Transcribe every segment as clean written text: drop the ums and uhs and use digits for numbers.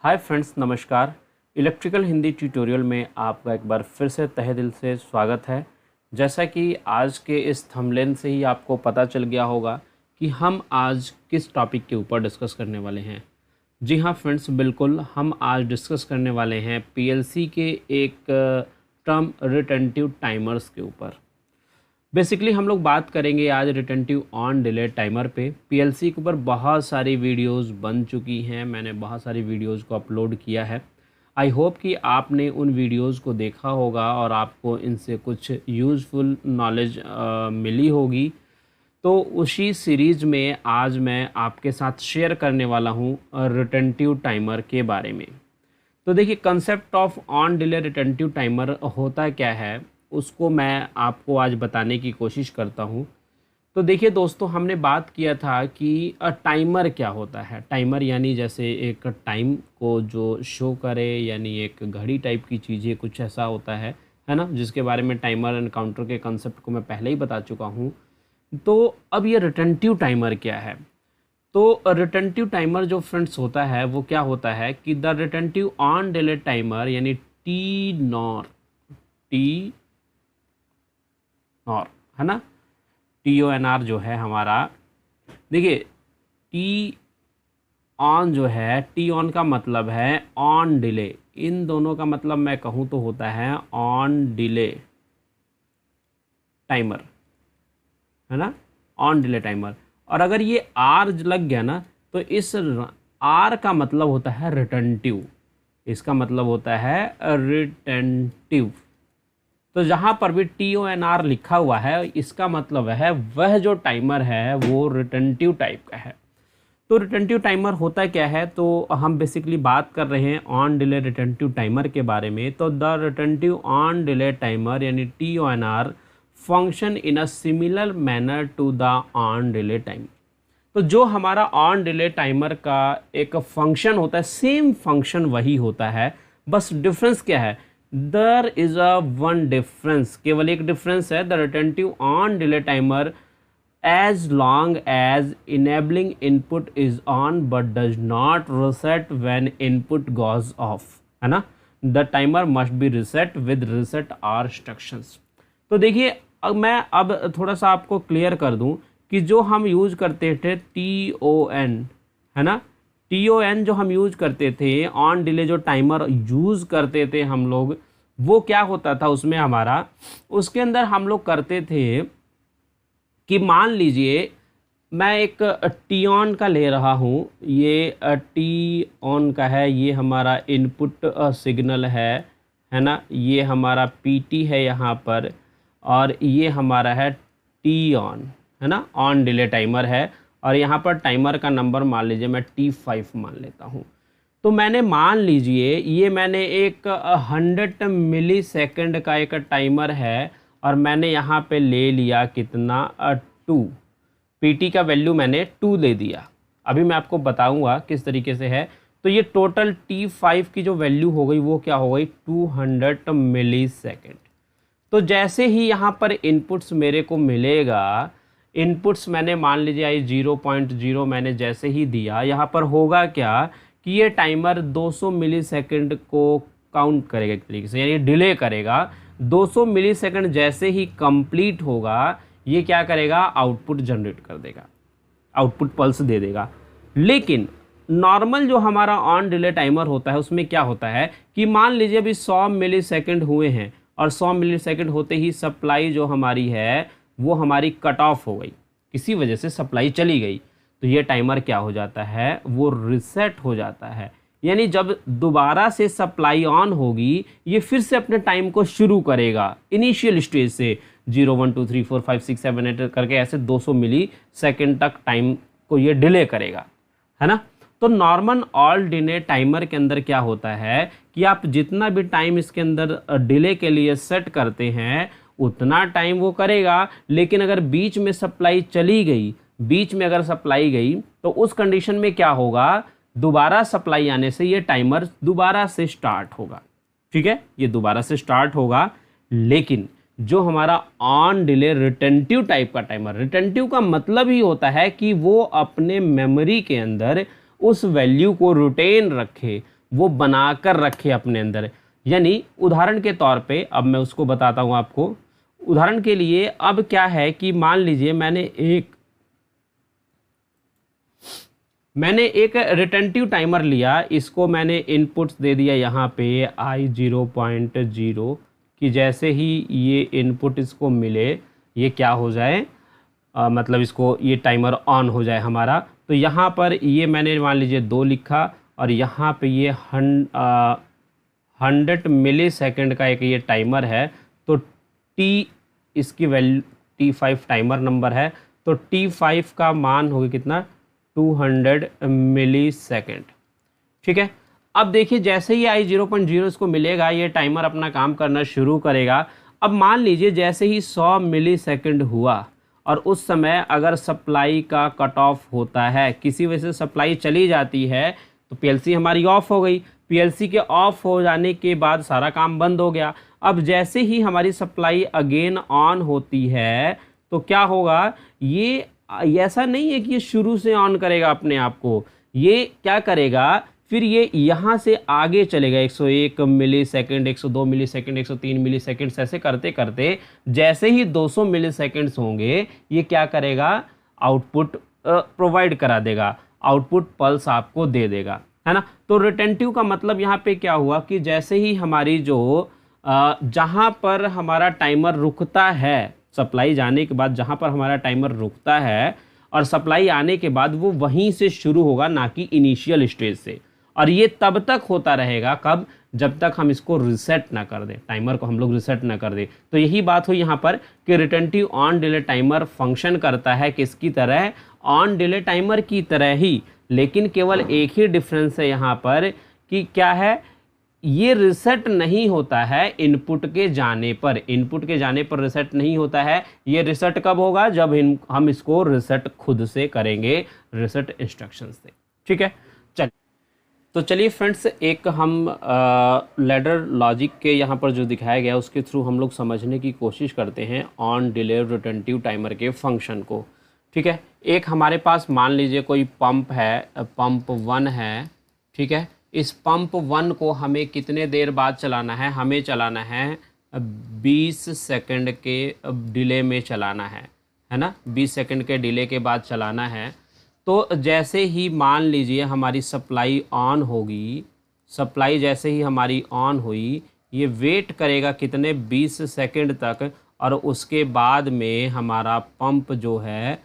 Hi friends, नमस्कार। Electrical Hindi tutorial में आपका एक बार फिर से तहे दिल से स्वागत है। जैसा कि आज के इस थंबनेल से ही आपको पता चल गया होगा कि हम आज किस टॉपिक के ऊपर डिस्कस करने वाले हैं। जी हाँ फ्रेंड्स, बिल्कुल हम आज डिस्कस करने वाले हैं पीएलसी के एक टर्म रिटेंटिव टाइमर्स के ऊपर। बेसिकली हम लोग बात करेंगे आज रिटेंटिव ऑन डिले टाइमर पे। पीएलसी के ऊपर बहुत सारी वीडियोस बन चुकी हैं, मैंने बहुत सारी वीडियोस को अपलोड किया है। आई होप कि आपने उन वीडियोस को देखा होगा और आपको इनसे कुछ यूज़फुल नॉलेज मिली होगी। तो उसी सीरीज़ में आज मैं आपके साथ शेयर करने वाला हूँ रिटेंटिव टाइमर के बारे में। तो देखिए, concept of on delay retentive timer होता क्या है उसको मैं आपको आज बताने की कोशिश करता हूँ। तो देखिए दोस्तों, हमने बात किया था कि टाइमर क्या होता है। टाइमर यानी जैसे एक टाइम को जो शो करे, यानी एक घड़ी टाइप की चीज़ें, कुछ ऐसा होता है ना, जिसके बारे में टाइमर एंड काउंटर के कंसेप्ट को मैं पहले ही बता चुका हूँ। तो अब ये रिटेंटिव टाइमर क्या है। तो रिटेंटिव टाइमर जो फ्रेंड्स होता है वो क्या होता है कि the retentive on delay timer यानी टी नॉर है ना, TONR जो है हमारा। देखिए, टी ऑन जो है, टी ऑन का मतलब है ऑन डिले। इन दोनों का मतलब मैं कहूँ तो होता है ऑन डिले टाइमर, है ना, ऑन डिले टाइमर। और अगर ये आर लग गया ना तो इस आर का मतलब होता है रिटेंटिव। इसका मतलब होता है रिटेंटिव। तो जहाँ पर भी TONR लिखा हुआ है इसका मतलब है वह जो टाइमर है वो रिटेंटिव टाइप का है। तो रिटेंटिव टाइमर होता क्या है, तो हम बेसिकली बात कर रहे हैं ऑन डिले रिटेंटिव टाइमर के बारे में। तो the retentive on delay timer यानी TONR function in a similar manner to the on delay time. तो जो हमारा ऑन डिले टाइमर का एक फंक्शन होता है, सेम फंक्शन वही होता है, बस डिफरेंस क्या है, there is a one difference, केवल एक डिफरेंस है। The retentive on delay timer as long as enabling input is on but does not reset when input goes off, है ना, the timer must be reset with reset are instructions. तो देखिए, अब थोड़ा सा आपको क्लियर कर दूं कि जो हम यूज़ करते थे TON, है ना, TON जो हम यूज़ करते थे, ऑन डिले जो टाइमर यूज़ करते थे हम लोग, वो क्या होता था उसमें हमारा, उसके अंदर हम लोग करते थे कि मान लीजिए मैं एक टी ऑन का ले रहा हूँ, ये टी ऑन का है, ये हमारा इनपुट सिग्नल है ना, ये हमारा PT है यहाँ पर, और ये हमारा है टी ऑन, है ना, ऑन डिले टाइमर है। और यहाँ पर टाइमर का नंबर मान लीजिए मैं T5 मान लेता हूँ। तो मैंने मान लीजिए ये मैंने एक 100 मिली सेकेंड का एक टाइमर है और मैंने यहाँ पे ले लिया कितना 2, PT का वैल्यू मैंने 2 दे दिया। अभी मैं आपको बताऊँगा किस तरीके से है। तो ये टोटल T5 की जो वैल्यू हो गई वो क्या हो गई, 200 मिली सेकेंड। तो जैसे ही यहाँ पर इनपुट्स मेरे को मिलेगा, इनपुट्स मैंने मान लीजिए आई 0.0 मैंने जैसे ही दिया, यहाँ पर होगा क्या कि ये टाइमर 200 मिलीसेकंड को काउंट करेगा एक तरीके से, यानी डिले करेगा। 200 मिलीसेकंड जैसे ही कंप्लीट होगा ये क्या करेगा, आउटपुट जनरेट कर देगा, आउटपुट पल्स दे देगा। लेकिन नॉर्मल जो हमारा ऑन डिले टाइमर होता है उसमें क्या होता है कि मान लीजिए अभी 100 मिलीसेकंड हुए हैं और 100 मिलीसेकंड होते ही सप्लाई जो हमारी है वो हमारी कट ऑफ हो गई, किसी वजह से सप्लाई चली गई, तो ये टाइमर क्या हो जाता है, वो रिसेट हो जाता है। यानी जब दोबारा से सप्लाई ऑन होगी ये फिर से अपने टाइम को शुरू करेगा इनिशियल स्टेज से, 0 1 2 3 4 5 6 7 8 करके ऐसे 200 मिली सेकेंड तक टाइम को ये डिले करेगा, है ना। तो नॉर्मल ऑल डिले टाइमर के अंदर क्या होता है कि आप जितना भी टाइम इसके अंदर डिले के लिए सेट करते हैं उतना टाइम वो करेगा। लेकिन अगर बीच में सप्लाई चली गई, बीच में अगर सप्लाई गई तो उस कंडीशन में क्या होगा, दोबारा सप्लाई आने से ये टाइमर दोबारा से स्टार्ट होगा। ठीक है, ये दोबारा से स्टार्ट होगा। लेकिन जो हमारा ऑन डिले रिटेंटिव टाइप का टाइमर, रिटेंटिव का मतलब ही होता है कि वो अपने मेमोरी के अंदर उस वैल्यू को रिटेन रखे, वो बनाकर रखे अपने अंदर। यानी उदाहरण के तौर पे अब मैं उसको बताता हूँ आपको। उदाहरण के लिए अब क्या है कि मान लीजिए मैंने एक रिटेंटिव टाइमर लिया, इसको मैंने इनपुट्स दे दिया यहाँ पे i0.0 कि जैसे ही ये इनपुट इसको मिले ये क्या हो जाए, मतलब इसको ये टाइमर ऑन हो जाए हमारा। तो यहाँ पर ये मैंने मान लीजिए 2 लिखा और यहाँ पे ये 100 मिली सेकेंड का एक ये टाइमर है। तो टी इसकी वैल्यू T5 टाइमर नंबर है, तो T5 का मान होगा कितना 200 मिली सेकेंड। ठीक है, अब देखिए जैसे ही i0.0 इसको मिलेगा ये टाइमर अपना काम करना शुरू करेगा। अब मान लीजिए जैसे ही 100 मिली सेकेंड हुआ और उस समय अगर सप्लाई का कट ऑफ होता है, किसी वजह से सप्लाई चली जाती है तो पीएलसी हमारी ऑफ हो गई। पीएलसी के ऑफ हो जाने के बाद सारा काम बंद हो गया। अब जैसे ही हमारी सप्लाई अगेन ऑन होती है तो क्या होगा, ये ऐसा नहीं है कि ये शुरू से ऑन करेगा अपने आप को, ये क्या करेगा फिर ये यहाँ से आगे चलेगा 101 मिली सेकेंड, 102 मिली सेकेंड, 103 मिली सेकेंड, ऐसे करते करते जैसे ही 200 मिली सेकेंड्स होंगे ये क्या करेगा, आउटपुट प्रोवाइड करा देगा, आउटपुट पल्स आपको दे देगा, है ना। तो रिटेंटिव का मतलब यहाँ पे क्या हुआ कि जैसे ही हमारी जो जहाँ पर हमारा टाइमर रुकता है, सप्लाई जाने के बाद जहाँ पर हमारा टाइमर रुकता है और सप्लाई आने के बाद वो वहीं से शुरू होगा, ना कि इनिशियल स्टेज से। और ये तब तक होता रहेगा कब, जब तक हम इसको रिसेट ना कर दें, टाइमर को हम लोग रिसेट ना कर दें। तो यही बात हुई यहाँ पर कि retentive on delay timer function करता है किसकी तरह, ऑन डिले टाइमर की तरह ही, लेकिन केवल एक ही डिफरेंस है यहाँ पर कि क्या है, ये रिसेट नहीं होता है इनपुट के जाने पर। इनपुट के जाने पर रिसेट नहीं होता है। ये रिसेट कब होगा, जब हम इसको रिसेट खुद से करेंगे, रिसेट इंस्ट्रक्शन से। ठीक है, तो चलिए फ्रेंड्स, एक हम लैडर लॉजिक के यहाँ पर जो दिखाया गया उसके थ्रू हम लोग समझने की कोशिश करते हैं ऑन डिले रिटेंटिव टाइमर के फंक्शन को। ठीक है, एक हमारे पास मान लीजिए कोई पंप है, पंप 1 है। ठीक है, इस पंप 1 को हमें कितने देर बाद चलाना है, हमें चलाना है 20 सेकंड के डिले में चलाना है ना, 20 सेकंड के डिले के बाद चलाना है। तो जैसे ही मान लीजिए हमारी सप्लाई ऑन होगी, सप्लाई जैसे ही हमारी ऑन हुई ये वेट करेगा कितने 20 सेकंड तक, और उसके बाद में हमारा पंप जो है,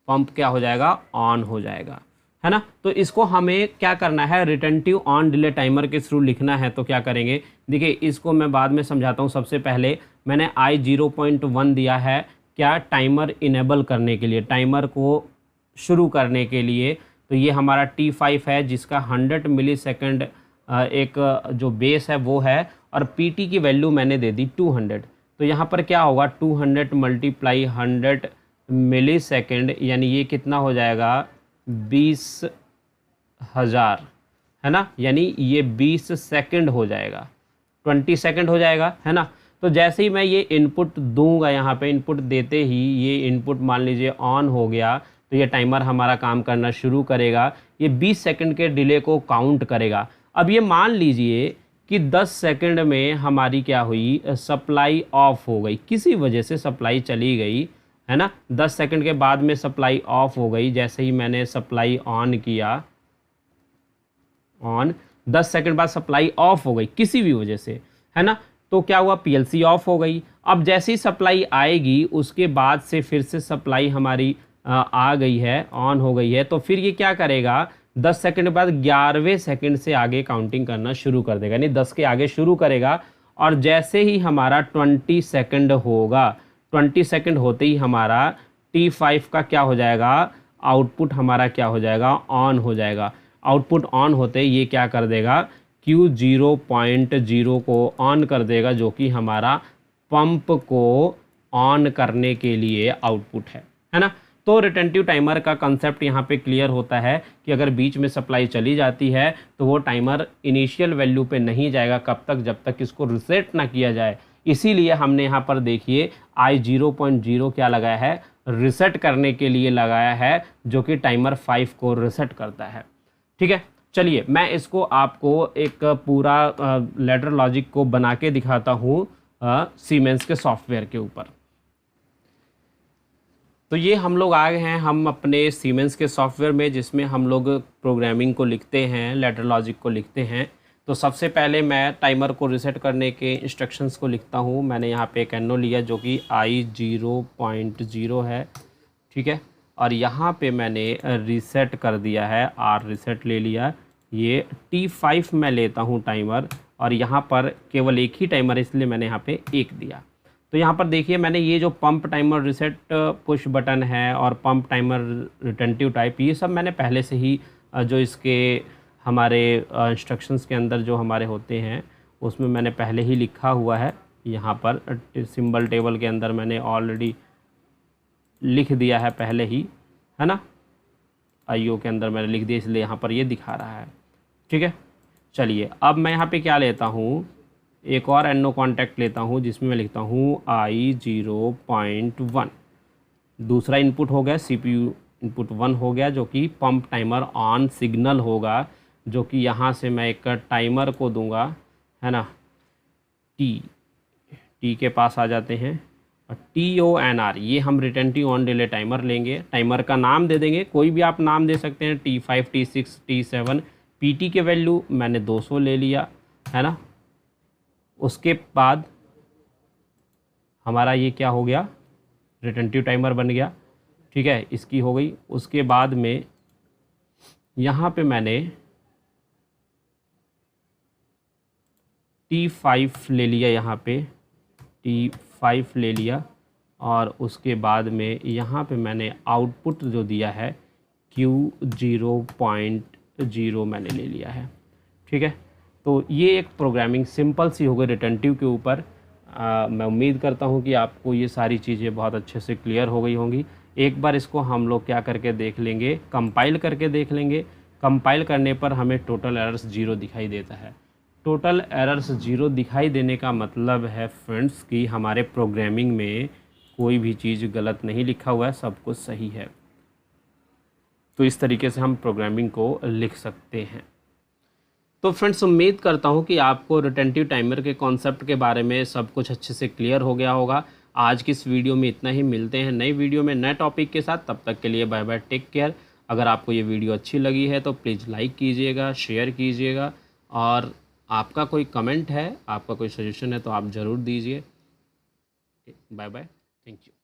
पंप क्या हो जाएगा, ऑन हो जाएगा, है ना। तो इसको हमें क्या करना है, रिटेंटिव ऑन डिले टाइमर के थ्रू लिखना है। तो क्या करेंगे, देखिए इसको मैं बाद में समझाता हूँ। सबसे पहले मैंने i0.1 दिया है क्या, टाइमर इनेबल करने के लिए, टाइमर को शुरू करने के लिए। तो ये हमारा T5 है जिसका 100 मिली सेकेंड एक जो बेस है वो है, और PT की वैल्यू मैंने दे दी 200। तो यहाँ पर क्या होगा, 200 मल्टीप्लाई 100 मिली सेकेंड, यानी ये कितना हो जाएगा 20,000, है ना। यानी ये 20 सेकंड हो जाएगा, 20 सेकंड हो जाएगा, है ना। तो जैसे ही मैं ये इनपुट दूंगा, यहाँ पे इनपुट देते ही ये इनपुट मान लीजिए ऑन हो गया, तो ये टाइमर हमारा काम करना शुरू करेगा। ये 20 सेकंड के डिले को काउंट करेगा। अब ये मान लीजिए कि 10 सेकंड में हमारी क्या हुई, सप्लाई ऑफ हो गई, किसी वजह से सप्लाई चली गई, है ना। 10 सेकंड के बाद में सप्लाई ऑफ हो गई। जैसे ही मैंने सप्लाई ऑन किया, ऑन 10 सेकंड बाद सप्लाई ऑफ हो गई किसी भी वजह से, है ना। तो क्या हुआ, पीएलसी ऑफ हो गई। अब जैसी सप्लाई आएगी उसके बाद से फिर से सप्लाई हमारी आ गई है, ऑन हो गई है। तो फिर ये क्या करेगा, 10 सेकंड बाद 11वें सेकंड से आगे काउंटिंग करना शुरू कर देगा, यानी 10 के आगे शुरू करेगा। और जैसे ही हमारा 20 सेकंड होगा, 20 सेकंड होते ही हमारा T5 का क्या हो जाएगा, आउटपुट हमारा क्या हो जाएगा, ऑन हो जाएगा। आउटपुट ऑन होते ही ये क्या कर देगा, Q0.0 को ऑन कर देगा, जो कि हमारा पंप को ऑन करने के लिए आउटपुट है ना। तो रिटेंटिव टाइमर का कंसेप्ट यहाँ पे क्लियर होता है कि अगर बीच में सप्लाई चली जाती है तो वो टाइमर इनिशियल वैल्यू पे नहीं जाएगा, कब तक, जब तक इसको रिसेट ना किया जाए। इसीलिए हमने यहाँ पर देखिए i0.0 क्या लगाया है, रिसेट करने के लिए लगाया है, जो कि टाइमर 5 को रिसेट करता है। ठीक है, चलिए मैं इसको आपको एक पूरा लैडर लॉजिक को बना के दिखाता हूँ सीमेंस के सॉफ्टवेयर के ऊपर। तो ये हम लोग आ गए हैं हम अपने सीमेंस के सॉफ्टवेयर में, जिसमें हम लोग प्रोग्रामिंग को लिखते हैं, लैडर लॉजिक को लिखते हैं। तो सबसे पहले मैं टाइमर को रीसेट करने के इंस्ट्रक्शंस को लिखता हूँ। मैंने यहाँ पे एक एनो लिया जो कि I0.0 है, ठीक है। और यहाँ पे मैंने रीसेट कर दिया है, R रीसेट ले लिया। ये T5 मैं लेता हूँ टाइमर, और यहाँ पर केवल एक ही टाइमर है इसलिए मैंने यहाँ पे 1 दिया। तो यहाँ पर देखिए मैंने ये जो pump timer reset push button है और पंप टाइमर रिटेंटिव टाइप, ये सब मैंने पहले से ही जो इसके हमारे इंस्ट्रक्शंस के अंदर जो हमारे होते हैं उसमें मैंने पहले ही लिखा हुआ है। यहाँ पर सिंबल टेबल के अंदर मैंने ऑलरेडी लिख दिया है पहले ही, है ना, IO के अंदर मैंने लिख दिया, इसलिए यहाँ पर ये दिखा रहा है, ठीक है। चलिए अब मैं यहाँ पे क्या लेता हूँ, एक और एनो कॉन्टैक्ट लेता हूँ जिसमें मैं लिखता हूँ I0.1। दूसरा इनपुट हो गया, CPU इनपुट 1 हो गया, जो कि पंप टाइमर ऑन सिग्नल होगा, जो कि यहाँ से मैं एक टाइमर को दूंगा, है ना, टी के पास आ जाते हैं, और TONR ये हम रिटेंटिव ऑन डिले टाइमर लेंगे। टाइमर का नाम दे देंगे, कोई भी आप नाम दे सकते हैं, T5, T6, T7। PT के वैल्यू मैंने 200 ले लिया, है ना। उसके बाद हमारा ये क्या हो गया, रिटेंटिव टाइमर बन गया, ठीक है, इसकी हो गई। उसके बाद में यहाँ पे मैंने T5 ले लिया, यहाँ पे T5 ले लिया, और उसके बाद में यहाँ पे मैंने आउटपुट जो दिया है Q0.0 मैंने ले लिया है, ठीक है। तो ये एक प्रोग्रामिंग सिंपल सी हो गई रिटेंटिव के ऊपर। मैं उम्मीद करता हूँ कि आपको ये सारी चीज़ें बहुत अच्छे से क्लियर हो गई होंगी। एक बार इसको हम लोग क्या करके देख लेंगे, कंपाइल करके देख लेंगे। कंपाइल करने पर हमें टोटल एरर्स 0 दिखाई देता है। टोटल एरर्स 0 दिखाई देने का मतलब है फ्रेंड्स कि हमारे प्रोग्रामिंग में कोई भी चीज़ गलत नहीं लिखा हुआ है, सब कुछ सही है। तो इस तरीके से हम प्रोग्रामिंग को लिख सकते हैं। तो फ्रेंड्स उम्मीद करता हूँ कि आपको रिटेंटिव टाइमर के कॉन्सेप्ट के बारे में सब कुछ अच्छे से क्लियर हो गया होगा। आज की इस वीडियो में इतना ही, मिलते हैं नई वीडियो में नए टॉपिक के साथ। तब तक के लिए बाय बाय, टेक केयर। अगर आपको ये वीडियो अच्छी लगी है तो प्लीज़ लाइक कीजिएगा, शेयर कीजिएगा, और आपका कोई कमेंट है, आपका कोई सजेशन है तो आप ज़रूर दीजिए। Bye bye, thank you.